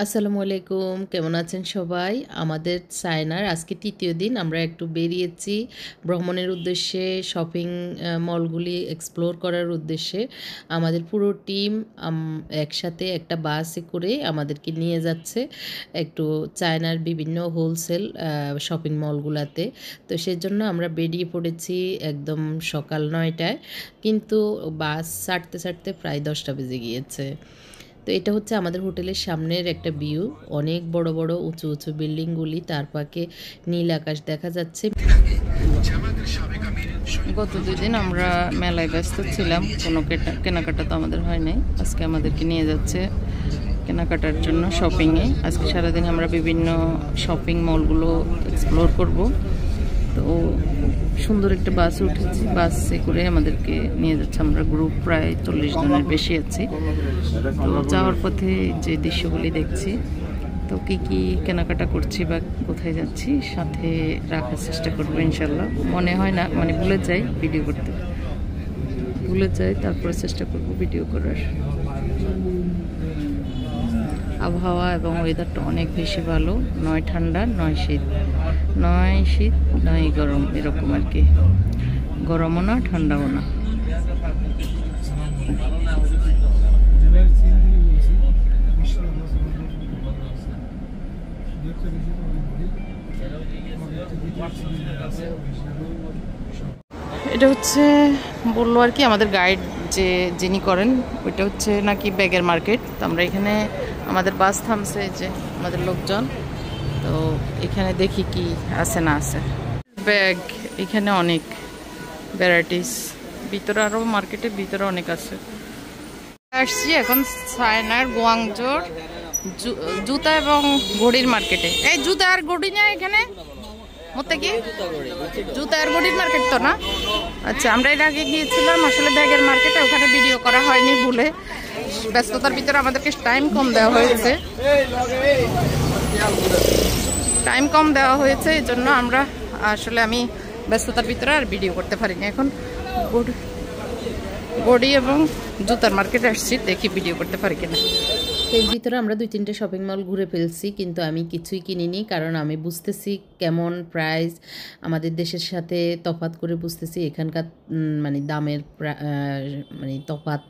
আসসালামু আলাইকুম, কেমন আছেন সবাই? আমাদের চায়নার আজকে তৃতীয় দিন। আমরা একটু বেরিয়েছি ভ্রমণের উদ্দেশ্যে, শপিং মলগুলি এক্সপ্লোর করার উদ্দেশ্যে। আমাদের পুরো টিম একসাথে একটা বাসে করে আমাদেরকে নিয়ে যাচ্ছে একটু চায়নার বিভিন্ন হোলসেল শপিং মলগুলাতে। তো সেজন্য আমরা বেরিয়ে পড়েছি একদম সকাল 9টায়, কিন্তু বাস ছাড়তে প্রায় 10টা বেজে গিয়েছে। তো এটা হচ্ছে আমাদের হোটেলের সামনের একটা ভিউ। অনেক বড় বড় উঁচু উঁচু বিল্ডিংগুলি, তার পাকে নীল আকাশ দেখা যাচ্ছে। গত 2 দিন আমরা মেলায় ব্যস্ত ছিলাম, কোনো কেনাকাটা তো আমাদের হয় নাই। আজকে আমাদেরকে নিয়ে যাচ্ছে কেনাকাটার জন্য শপিংয়ে। আজকে সারাদিন আমরা বিভিন্ন শপিং মলগুলো এক্সপ্লোর করব। তো সুন্দর একটা বাসে উঠেছি, বাসে করে আমাদেরকে নিয়ে যাচ্ছে। আমরা গ্রুপ প্রায় 40 জনের বেশি আছি। তো যাওয়ার পথে যে দৃশ্যগুলি দেখছি, তো কি কি কেনাকাটা করছি বা কোথায় যাচ্ছি সাথে রাখার চেষ্টা করবো ইনশাল্লাহ। মনে হয় না, মানে ভুলে যাই ভিডিও করতে, তারপরে চেষ্টা করব ভিডিও করার। আবহাওয়া এবং ওয়েদারটা অনেক বেশি ভালো, নয় ঠান্ডা নয় শীত, নয় গরম, এরকম আর কি। গরমও না ঠান্ডাও না। এটা হচ্ছে বললো আর কি আমাদের গাইড যিনি করেন, ওইটা হচ্ছে নাকি ব্যাগের মার্কেট। তো আমরা এখানে আমাদের বাস থামছে, যে আমাদের লোকজন, তো এখানে দেখি কি আছে না আছে। ব্যাগ এখানে অনেক ভ্যারাইটিস, ভিতরে আরো মার্কেটের ভিতরে অনেক আছে। আসছি এখন চায়নার গুয়াংজোর জুতা এবং ঘড়ির মার্কেটে। এই জুতা আর ঘড়ি না এখানে মতে কি জুতা আর ঘড়ির মার্কেট তো না? আচ্ছা, আমরা এর আগে গিয়েছিলাম আসলে ব্যাগের মার্কেটে, ওখানে ভিডিও করা হয়নি ভুলে। ব্যস্ততার ভিতরে আমাদেরকে টাইম কম দেওয়া হয়েছে, এই জন্য আমরা আসলে আমি ব্যস্ততার ভিতরে আর ভিডিও করতে পারিনি। এখন ঘড়ি এবং জুতার মার্কেটে আসছি, দেখি ভিডিও করতে পারি কিনা। এর ভিতরে আমরা 2-3টে শপিং মল ঘুরে ফেলছি, কিন্তু আমি কিছুই কিনিনি, কারণ আমি বুঝতেছি কেমন প্রাইস আমাদের দেশের সাথে তফাৎ করে বুঝতেছি এখানকার মানে দামের মানে তফাৎ।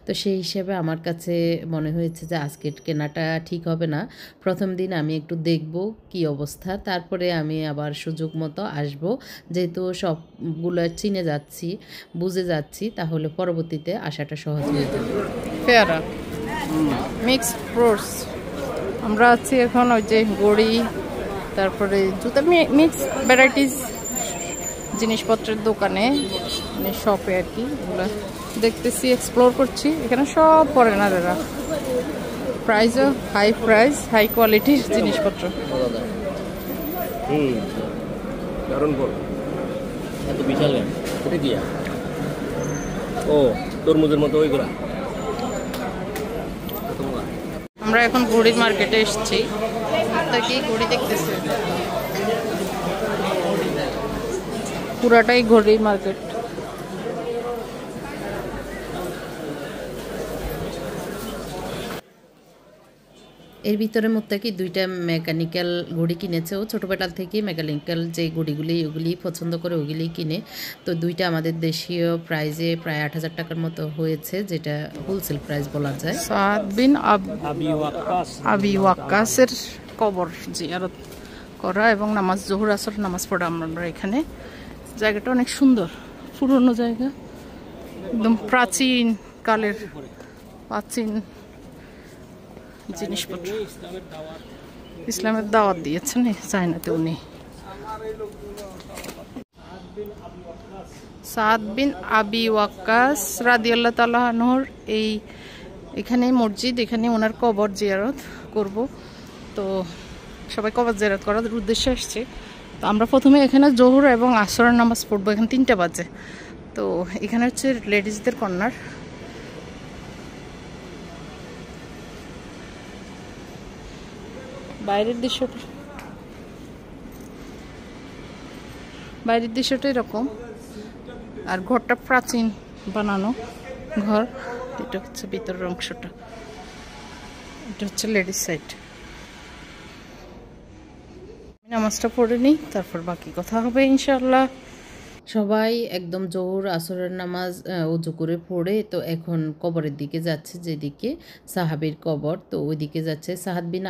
তো সেই হিসেবে আমার কাছে মনে হয়েছে যে আজকের কেনাটা ঠিক হবে না। প্রথম দিন আমি একটু দেখব কি অবস্থা, তারপরে আমি আবার সুযোগ মতো আসব। যেহেতু সবগুলো চিনে যাচ্ছি, বুঝে যাচ্ছি, তাহলে পরবর্তীতে আসাটা সহজ হয়ে যাবে। পেয়ারা মিক্স ফ্রুটস। আমরা আছি এখন ওই যে ঘড়ি, তারপরে জুতা, মিক্স ভ্যারাইটিস জিনিসপত্রের দোকানে, মানে শপে আর কি। এগুলো দেখতেছি, এক্সপ্লোর করছি। এখানে সব ফরেনারেরা, প্রাইসও হাই প্রাইস, হাই কোয়ালিটির জিনিসপত্র। তরমুজের মতো ওইগুলা। আমরা এখন ঘড়ির মার্কেটে এসেছি, কি ঘড়ি দেখতেছে, পুরাটাই ঘড়ির মার্কেট। এর ভিতরে মোত্তাকি 2টা মেকানিক্যাল ঘড়ি কিনেছে। ও ছোটোবেলা থেকেই মেকানিক্যাল যে ঘড়িগুলি ওগুলি পছন্দ করে, ওগুলি কিনে। তো 2টা আমাদের দেশীয় প্রাইজে প্রায় 8,000 টাকার মতো হয়েছে, যেটা হোলসেল প্রাইস বলা যায়। সাদ বিন আবি ওয়াক্কাসের কবর জিয়ারত করা এবং নামাজ, জোহর আসর নামাজ পড়া আমরা এখানে। জায়গাটা অনেক সুন্দর, পুরনো জায়গা, একদম প্রাচীন কালের জিনিসপত্র। ইসলামের দাওয়াত দিয়েছেন চায়নাতে উনি। সাদ বিন আবি ওয়াক্কাস রাদিয়াল্লাহু তাআলা আনহুর এখানে মসজিদ, এখানে ওনার কবর জিয়ারত করব। তো সবাই কবর জিয়ারত করার উদ্দেশ্যে আসছে। তো আমরা প্রথমে এখানে জোহর এবং আসরের নামাজ পড়বো, এখানে 3টা বাজে। তো এখানে হচ্ছে লেডিসদের কর্নার। বাইরের দৃশ্যটা এরকম, আর ঘরটা প্রাচীন বানানো ঘর। এটা হচ্ছে ভিতরের অংশটা, এটা হচ্ছে লেডিস সাইড। নামাজটা পড়ে নিই, তারপর বাকি কথা হবে ইনশাআল্লাহ। সবাই একদম জোহর আসরের নামাজ উজু করে পড়ে তো এখন কবরের দিকে যাচ্ছে, যেদিকে সাহাবীর কবর, তো ওইদিকে যাচ্ছে। সাহাদ বিন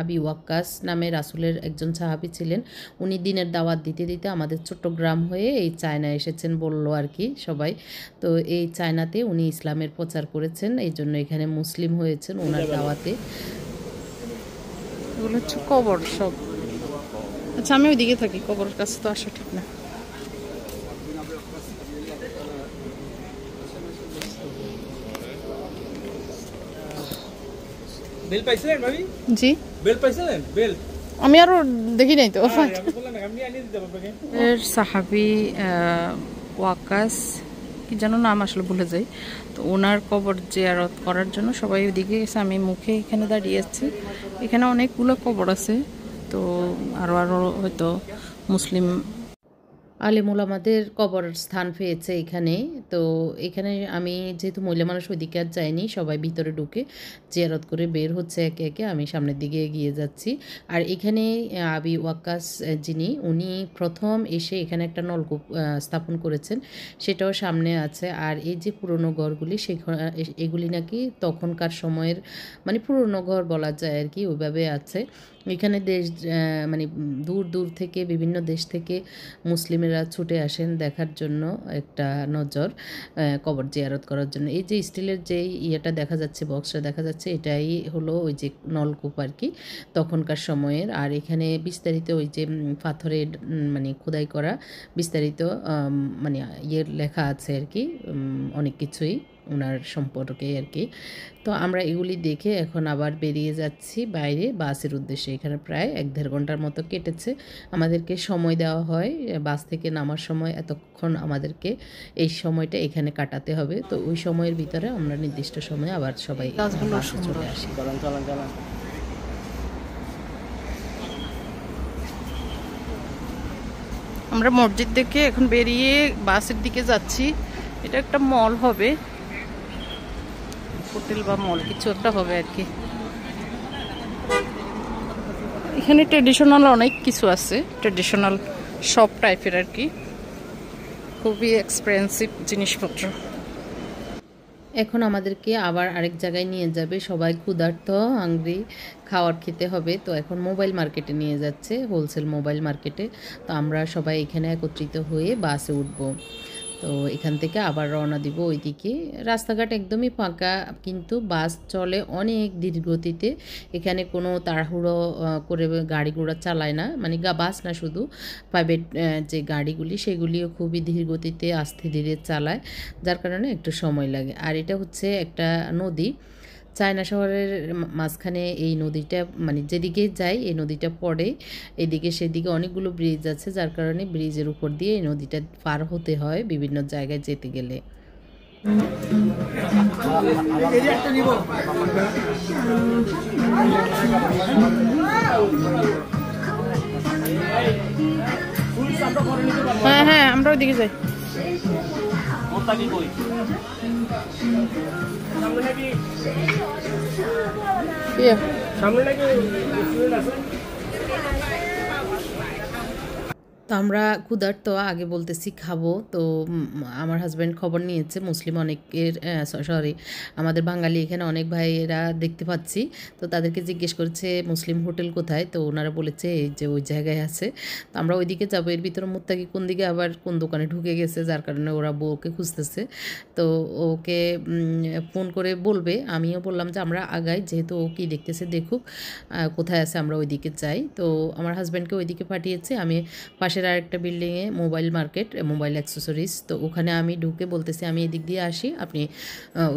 আবি ওয়াক্কাস নামে রাসূলের একজন সাহাবী ছিলেন। উনি দিনের দাওয়াত দিতে দিতে আমাদের চট্টগ্রাম হয়ে এই চায়না এসেছেন বললো আর কি সবাই। তো এই চায়নাতে উনি ইসলামের প্রচার করেছেন, এই জন্য এখানে মুসলিম হয়েছেন ওনার দাওয়াতে। এগুলো হচ্ছে কবর সব। আচ্ছা, আমি ওইদিকে থাকি, কবরের কাছে তো আসা ঠিক না। বেল পাইছিলেন ভাবি? জি, বেল পাইছিলেন? বেল আমি আরো দেখি নাই তো। আমি বললাম না, আমি আনিয়ে দিতে পারবো। এর সাহাবী ওয়াকাস কি যেন নাম, আসলে ভুলে যাই। তো ওনার কবর জিয়ারত করার জন্য সবাই ওদিকে গেছে, আমি মুখে এখানে দাঁড়িয়ে আছি। এখানে অনেকগুলো কবর আছে, তো আরো হয়তো মুসলিম আলেম ওলামাদের কবর স্থান পেয়েছে এখানে। তো এখানে আমি যেহেতু মহিলা মানুষ ওইদিকে আর যাইনি, সবাই ভিতরে ঢুকে জিয়ারত করে বের হচ্ছে একে একে। আমি সামনের দিকে এগিয়ে যাচ্ছি। আর এখানে আবি ওয়াক্কাস যিনি, উনি প্রথম এসে এখানে একটা নলকূপ স্থাপন করেছেন, সেটাও সামনে আছে। আর এই যে পুরনো ঘরগুলি, এগুলি নাকি তখনকার সময়ের মানে পুরনো ঘর বলা যায় আর কি, ওইভাবে আছে। এখানে মানে দূর দূর থেকে বিভিন্ন দেশ থেকে মুসলিমেরা ছুটে আসেন দেখার জন্য, একটা নজর কবর জিয়ারত করার জন্য। এই যে স্টিলের যে ইয়েটা দেখা যাচ্ছে, বক্সটা দেখা যাচ্ছে, এটাই হলো ওই যে নলকূপ আর কি তখনকার সময়ের। আর এখানে বিস্তারিত ওই যে পাথরের মানে খোদাই করা বিস্তারিত মানে ইয়ের লেখা আছে আর কি, অনেক কিছুই ওনার সম্পর্কে আর কি। তো আমরা এগুলি দেখে এখন আবার বেরিয়ে যাচ্ছি বাইরে বাসের উদ্দেশ্যে। এখানে প্রায় 1-1.5 ঘন্টার মতো কেটেছে। আমাদেরকে সময় দেওয়া হয় বাস থেকে নামার সময়, এতক্ষণ আমাদেরকে এই সময়টা এখানে কাটাতে হবে। তো ওই সময়ের ভিতরে আমরা নির্দিষ্ট সময়ে আবার সবাই বাসে চলে আসি। আমরা মসজিদ থেকে এখন বেরিয়ে বাসের দিকে যাচ্ছি। এটা একটা মল হবে, হোটেল বা মল কিছু একটা হবে আর কি। এখানে ট্রেডিশনাল অনেক কিছু আছে, ট্রেডিশনাল শপ টাইপের আর কি, খুবই এক্সপেন্সিভ জিনিসপত্র। এখন আমাদেরকে আবার আরেক জায়গায় নিয়ে যাবে, সবাই ক্ষুধার্ত, হাংরি, খাওয়ার খেতে হবে। তো এখন মোবাইল মার্কেটে নিয়ে যাচ্ছে, হোলসেল মোবাইল মার্কেটে। তো আমরা সবাই এখানে একত্রিত হয়ে বাসে উঠব। তো এখান থেকে আবার রওনা দিব ওইদিকে। রাস্তাঘাট একদমই ফাঁকা, কিন্তু বাস চলে অনেক ধীর গতিতে। এখানে কোনো তাড়াহুড়ো করে গাড়ি ঘোড়া চালায় না, মানে বাস না, শুধু প্রাইভেট যে গাড়িগুলি সেগুলিও খুবই ধীর গতিতে আস্তে ধীরে চালায়, যার কারণে একটু সময় লাগে। আর এটা হচ্ছে একটা নদী, চায়না শহরের মাঝখানে এই নদীটা, মানে যেদিকে যাই এই নদীটা পড়ে, এদিকে সেদিকে অনেকগুলো ব্রিজ আছে, যার কারণে ব্রিজের উপর দিয়ে এই নদীটা পার হতে হয় বিভিন্ন জায়গায় যেতে গেলে। হ্যাঁ হ্যাঁ, আমরা ওইদিকে যাই। সামনে নাকি রেস্টুরেন্ট আছে? তো আমরা ক্ষুধার্ত, আগে বলতেছি খাবো। তো আমার হাজব্যান্ড খবর নিয়েছে মুসলিম অনেকের, সরি আমাদের বাঙালি এখানে অনেক ভাইয়েরা দেখতে পাচ্ছি। তো তাদেরকে জিজ্ঞেস করছে মুসলিম হোটেল কোথায়, তো ওনারা বলেছে এই যে ওই জায়গায় আছে। তো আমরা ওইদিকে যাবো। এর ভিতরে মুত্তাকি কোন দিকে আবার কোন দোকানে ঢুকে গেছে, যার কারণে ওরা বউকে খুঁজতেছে। তো ওকে ফোন করে বলবে, আমিও বললাম যে আমরা আগাই, যেহেতু ও কি দেখতেছে দেখুক, কোথায় আছে আমরা ওইদিকে যাই। তো আমার হাজব্যান্ডকে ওইদিকে পাঠিয়েছে। আমি পাশের আরেকটা বিল্ডিংয়ে মোবাইল মার্কেট, মোবাইল অ্যাক্সেসরিজ, তো ওখানে আমি ঢুকে বলতেছি আমি এদিক দিয়ে আসি, আপনি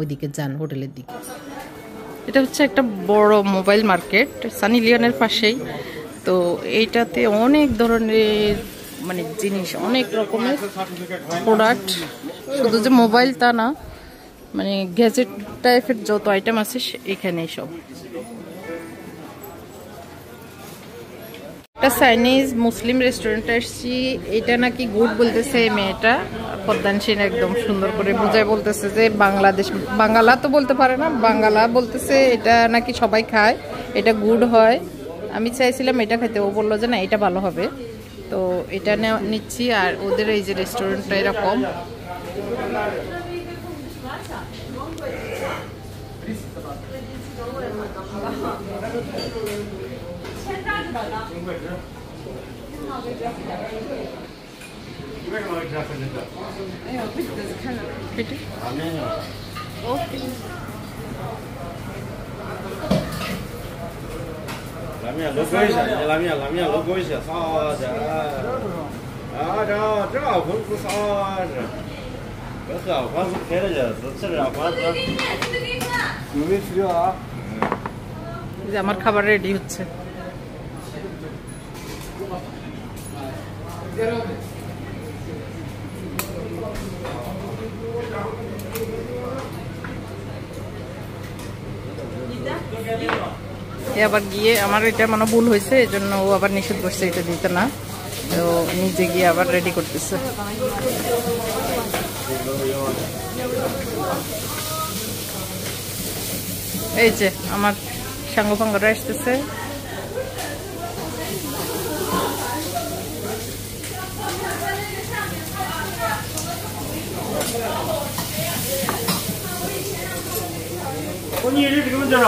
ওইদিকে যান হোটেলের দিকে। এটা হচ্ছে একটা বড় মোবাইল মার্কেট সানি লিওনের পাশেই। তো এইটাতে অনেক ধরনের মানে জিনিস, অনেক রকমের প্রোডাক্ট, শুধু যে মোবাইল তা না, মানে গ্যাজেট টাইপের যত আইটেম আছে এখানেই সব। একটা চাইনিজ মুসলিম রেস্টুরেন্টে এসেছি, এটা নাকি গুড বলতেছে মেয়েটা, পদ্মানসীন একদম সুন্দর করে বুঝায় বলতেছে যে বাংলাদেশ, বাঙ্গালা তো বলতে পারে না, বাঙ্গালা বলতেছে এটা নাকি সবাই খায়, এটা গুড হয়। আমি চাইছিলাম এটা খেতে, ও বললো যে না এটা ভালো হবে, তো এটা নিচ্ছি। আর ওদের এই যে রেস্টুরেন্টটা এরকম,拉面搂过一下，拉面搂过一下，啥子？啊，这不是啥子？这是花子开了去，吃点花子。有没有吃啊？ যে আমার খাবার রেডি হচ্ছে। আবার গিয়ে আমার এটা মানে ভুল হয়েছে, এই জন্য ও আবার নিষেধ করছে এটা দিতে না, তো নিজে গিয়ে আবার রেডি করতেছে। এই যে আমার সাঙ্গপাঙ্গরা আসতেছে।你这个么介绍？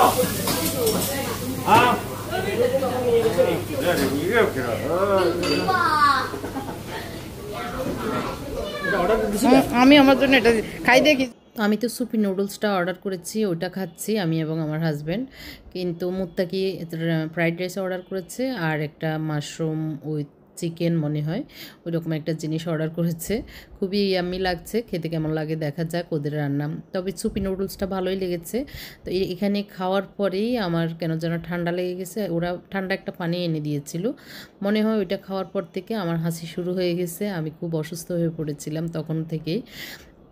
啊？你这个আমি আমার জন্য এটা খাই দেখি। আমি তো সুপি নুডলসটা অর্ডার করেছি, ওটা খাচ্ছি আমি এবং আমার হাজব্যান্ড। কিন্তু মুত্তাকি ফ্রাইড রাইস অর্ডার করেছে আর একটা মাশরুম উইথ চিকেন মনে হয় ওইরকম একটা জিনিস অর্ডার করেছে। খুবই ইয়াম্মি লাগছে, খেতে কেমন লাগে দেখা যাক ওদের রান্না। তবে সুপি নুডলসটা ভালোই লেগেছে। তো এখানে খাওয়ার পরেই আমার কেন যেন ঠান্ডা লেগে গেছে, ওরা ঠান্ডা একটা পানি এনে দিয়েছিল মনে হয়, ওইটা খাওয়ার পর থেকে আমার হাসি শুরু হয়ে গেছে। আমি খুব অসুস্থ হয়ে পড়েছিলাম তখন থেকেই।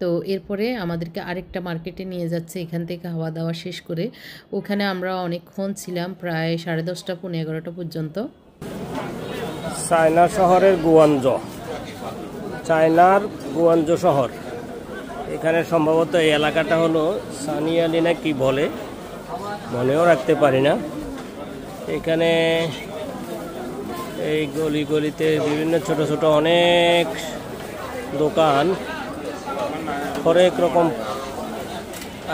তো এরপরে আমাদেরকে আরেকটা মার্কেটে নিয়ে যাচ্ছে, এখান থেকে খাওয়া দাওয়া শেষ করে ওখানে আমরা অনেকক্ষণ ছিলাম, প্রায় 10:30 পৌনে 11টা পর্যন্ত। চায়না শহরের গুয়ানজো, চায়নার গুয়ানজো শহর। এখানে সম্ভবত এই এলাকাটা হলো সানিয়ালি না কি বলে, মনেও রাখতে পারি না। এখানে এই গলি গলিতে বিভিন্ন ছোট ছোট অনেক দোকান, হরেক রকম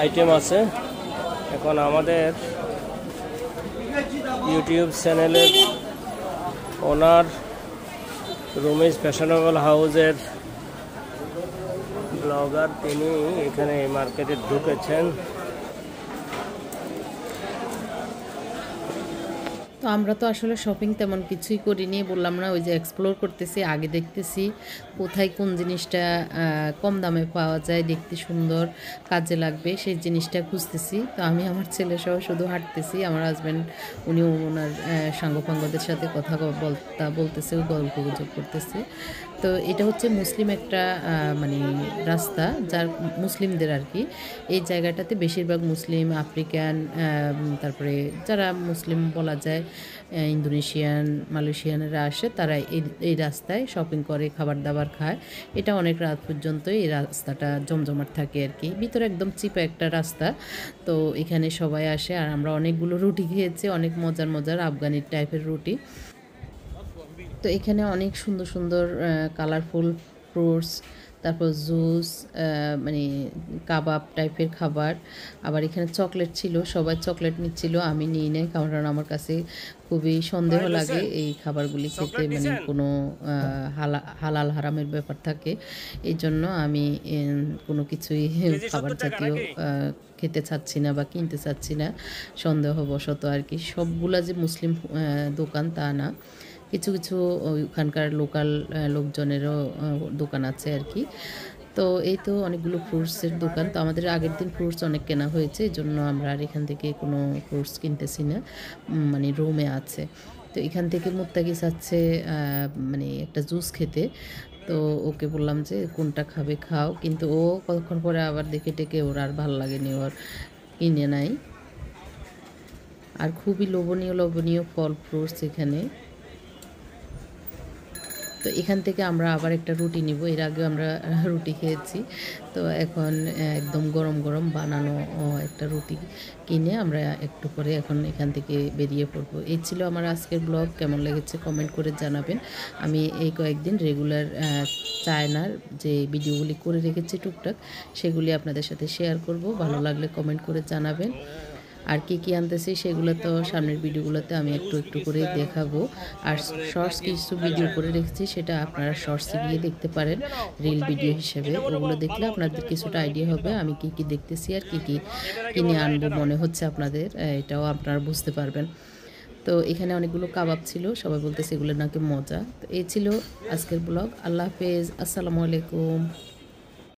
আইটেম আছে। এখন আমাদের ইউটিউব চ্যানেলের ওনার রুমিজ ফ্যাশনেবল হাউসের ব্লগার, তিনি এখানে এই মার্কেটে ঢুকেছেন। তো আমরা তো আসলে শপিং তেমন কিছুই করিনি, বললাম না, ওই যে এক্সপ্লোর করতেছি, আগে দেখতেছি কোথায় কোন জিনিসটা কম দামে পাওয়া যায়, দেখতে সুন্দর, কাজে লাগবে, সেই জিনিসটা খুঁজতেছি। তো আমি আমার ছেলে সহ শুধু হাঁটতেছি, আমার হাজব্যান্ড উনি ওনার সাঙ্গপাঙ্গদের সাথে কথা বলতেছে, গল্প গুজব করতেছে। তো এটা হচ্ছে মুসলিম একটা মানে রাস্তা, যার মুসলিমদের আর কি। এই জায়গাটাতে বেশিরভাগ মুসলিম, আফ্রিকান, তারপরে যারা মুসলিম বলা যায়, ইন্দোনেশিয়ান, মালয়েশিয়ানরা আসে, তারা এই রাস্তায় শপিং করে, খাবার দাবার খায়। এটা অনেক রাত পর্যন্ত এই রাস্তাটা জমজমাট থাকে আর কি। ভিতরে একদম চিপা একটা রাস্তা। তো এখানে সবাই আসে, আর আমরা অনেকগুলো রুটি খেয়েছি, অনেক মজার মজার আফগানি টাইপের রুটি। তো এখানে অনেক সুন্দর সুন্দর কালারফুল ফ্রুটস, তারপর জুস, মানে কাবাব টাইপের খাবার। আবার এখানে চকলেট ছিল, সবাই চকলেট নিচ্ছিল, আমি নিই নাই, কারণ আমার কাছে খুবই সন্দেহ লাগে এই খাবারগুলি খেতে, মানে কোনো হালাল হারামের ব্যাপার থাকে। এই জন্য আমি কোনো কিছুই খাবার জাতীয় খেতে চাচ্ছি না বা কিনতে চাচ্ছি না, সন্দেহবশত আর কি। সবগুলা যে মুসলিম দোকান তা না, কিছু কিছু ওখানকার লোকাল লোকজনেরও দোকান আছে আর কি। তো এই তো অনেকগুলো ফ্রুটসের দোকান। তো আমাদের আগের দিন ফ্রুটস অনেক কেনা হয়েছে, এই জন্য আমরা আর এখান থেকে কোনো ফ্রুটস কিনতেছি না, মানে রুমে আছে। তো এখান থেকে মুত্তাকি চাচ্ছে মানে একটা জুস খেতে। তো ওকে বললাম যে কোনটা খাবে খাও, কিন্তু ও কতক্ষণ পরে আবার দেখে টেকে ওর আর ভালো লাগেনি, ওর কিনে নাই। আর খুবই লোভনীয় লোভনীয় ফল ফ্রুটস এখানে। তো এখান থেকে আমরা আবার একটা রুটি নিব। এর আগে আমরা রুটি খেয়েছি, তো এখন একদম গরম গরম বানানো একটা রুটি কিনে আমরা একটু করে এখন এখান থেকে বেরিয়ে পড়ব। এই ছিল আমার আজকের ব্লগ। কেমন লেগেছে কমেন্ট করে জানাবেন। আমি এই কয়েকদিন রেগুলার চায়নার যে ভিডিওগুলি করে রেখেছি টুকটাক, সেগুলি আপনাদের সাথে শেয়ার করব। ভালো লাগলে কমেন্ট করে জানাবেন। আর কি কি আনতেছি সেগুলো তো সামনের ভিডিওগুলোতে আমি একটু একটু করে দেখাবো। আর শর্টস কিছু ভিডিও করে রেখেছি, সেটা আপনারা শর্টসে গিয়ে দেখতে পারেন রিল ভিডিও হিসেবে। ওগুলো দেখলে আপনাদের কিছুটা আইডিয়া হবে আমি কি কি দেখতেছি আর কি কি কিনে আনবো মনে হচ্ছে আপনাদের, এটাও আপনারা বুঝতে পারবেন। তো এখানে অনেকগুলো কাবাব ছিল, সবাই বলতেছে এগুলো নাকি মজা। তো এই ছিল আজকের ব্লগ। আল্লাহ হাফেজ, আসসালামু আলাইকুম।